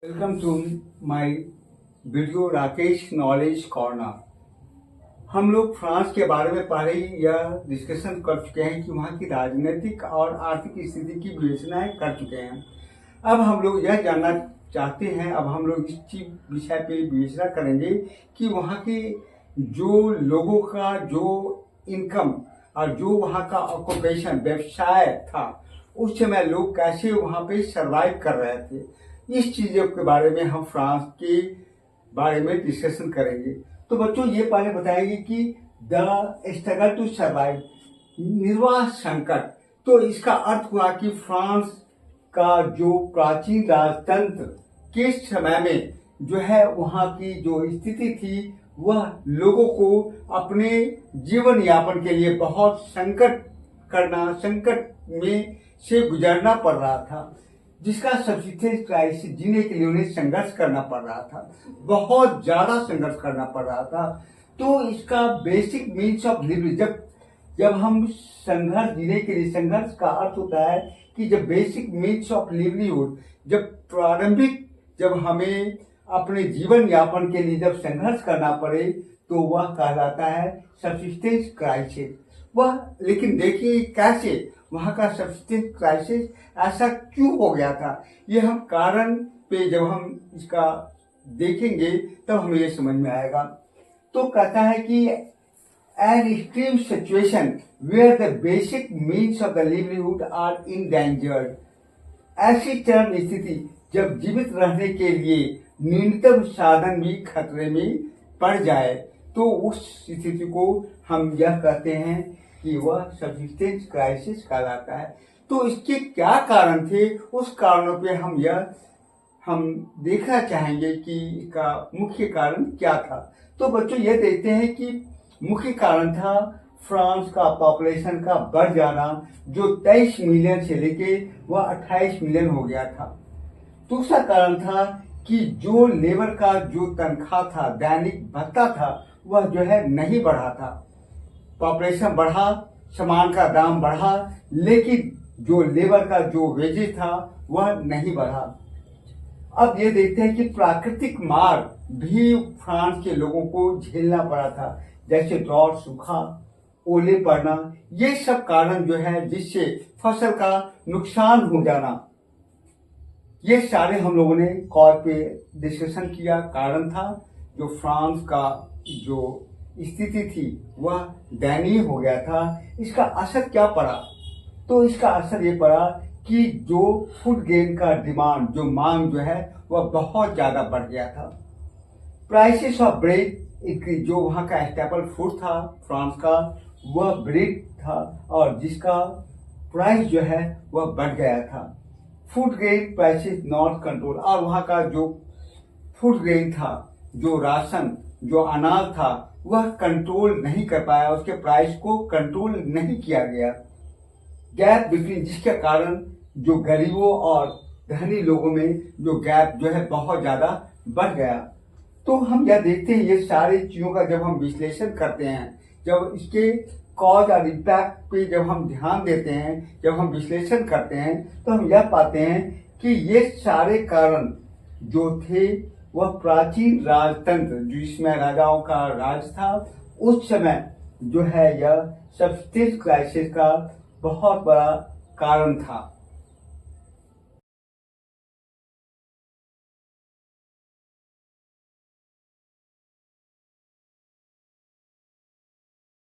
Welcome to my video Rakesh knowledge corner. हम लोग France के बारे में पहले ही यह डिस्कशन कर चुके हैं कि वहाँ की राजनीतिक और आर्थिक स्थिति की विवेचनाएं कर चुके हैं। अब हम लोग यह जानना चाहते हैं, अब हम लोग इस विषय पे विवेचना करेंगे कि वहाँ के जो लोगों का जो इनकम और जो वहाँ का ऑक्यूपेशन व्यवसाय था, उस समय लोग कैसे वहाँ पे सरवाइव कर रहे थे। इस चीजों के बारे में हम फ्रांस के बारे में डिस्कशन करेंगे। तो बच्चों ये पहले बताएंगे कि द स्ट्रगल टू सर्वाइव, निर्वाह संकट। तो इसका अर्थ हुआ कि फ्रांस का जो प्राचीन राजतंत्र के समय में जो है वहाँ की जो स्थिति थी, वह लोगों को अपने जीवन यापन के लिए बहुत संकट में से गुजरना पड़ रहा था, जिसका सब्सिस्टेंस क्राइसिस जीने के लिए उन्हें संघर्ष करना पड़ रहा था, बहुत ज्यादा संघर्ष करना पड़ रहा था। तो इसका बेसिक मीन्स ऑफ लिविंग, जब हम संघर्ष जीने के लिए, संघर्ष का अर्थ होता है कि जब बेसिक मीन्स ऑफ लिवलीहुड, जब हमें अपने जीवन यापन के लिए जब संघर्ष करना पड़े, तो वह कहलाता है सब्सिस्टेंस क्राइसिस। वह लेकिन देखिए कैसे वहाँ का सब्सिस्टेंस क्राइसिस ऐसा क्यों हो गया था, ये हम कारण पे जब हम इसका देखेंगे तब हमें ये समझ में आएगा। तो कहता है कि an extreme situation where the basic means of the livelihood are endangered, ऐसी चरम स्थिति जब जीवित रहने के लिए न्यूनतम साधन भी खतरे में पड़ जाए, तो उस स्थिति को हम यह कहते हैं कि वह सब्सिस्टेंस क्राइसिस कहलाता है। तो इसके क्या कारण थे, उस कारणों पे हम देखना चाहेंगे कि इसका मुख्य कारण क्या था। तो बच्चों ये देखते हैं कि मुख्य कारण था फ्रांस का पॉपुलेशन का बढ़ जाना, जो 23 मिलियन से लेके वह 28 मिलियन हो गया था। दूसरा कारण था कि जो लेबर का जो तनख्वाह था, दैनिक भत्ता था, वह जो है नहीं बढ़ा था। पॉपुलेशन बढ़ा, सामान का दाम बढ़ा, लेकिन जो लेबर का जो वेजेस था वह नहीं बढ़ा। अब ये देखते हैं कि प्राकृतिक मार भी फ्रांस के लोगों को झेलना पड़ा था, जैसे ड्रॉट, सूखा, ओले पड़ना, ये सब कारण जो है जिससे फसल का नुकसान हो जाना, ये सारे हम लोगों ने कॉल पे डिस्कशन किया। कारण था जो फ्रांस का जो स्थिति थी वह दयनीय हो गया था। इसका असर क्या पड़ा, तो इसका असर ये पड़ा कि जो फूड ग्रेन का डिमांड, जो मांग जो है वह बहुत ज्यादा बढ़ गया था। प्राइसेस ऑफ ब्रेड, जो वहाँ का स्टेपल फूड था फ्रांस का, वह ब्रेड था और जिसका प्राइस जो है वह बढ़ गया था। Food grain prices not control, और वहाँ का जो फूड ग्रेन था, जो राशन, जो अनाज था, वह कंट्रोल नहीं कर पाया, उसके प्राइस को कंट्रोल नहीं किया गया। गैप बिटवीन, जिसके कारण जो गरीबों और धनी लोगों में जो गैप जो है बहुत ज्यादा बढ़ गया। तो हम यह देखते हैं, ये सारी चीजों का जब हम विश्लेषण करते हैं, जब इसके कॉज और इम्पैक्ट पे जब हम ध्यान देते हैं, जब हम विश्लेषण करते हैं, तो हम यह पाते हैं कि ये सारे कारण जो थे वह प्राचीन राजतंत्र जिसमें राजाओं का राज था, उस समय जो है यह सब्सिस्टेंस क्राइसिस का बहुत बड़ा कारण था।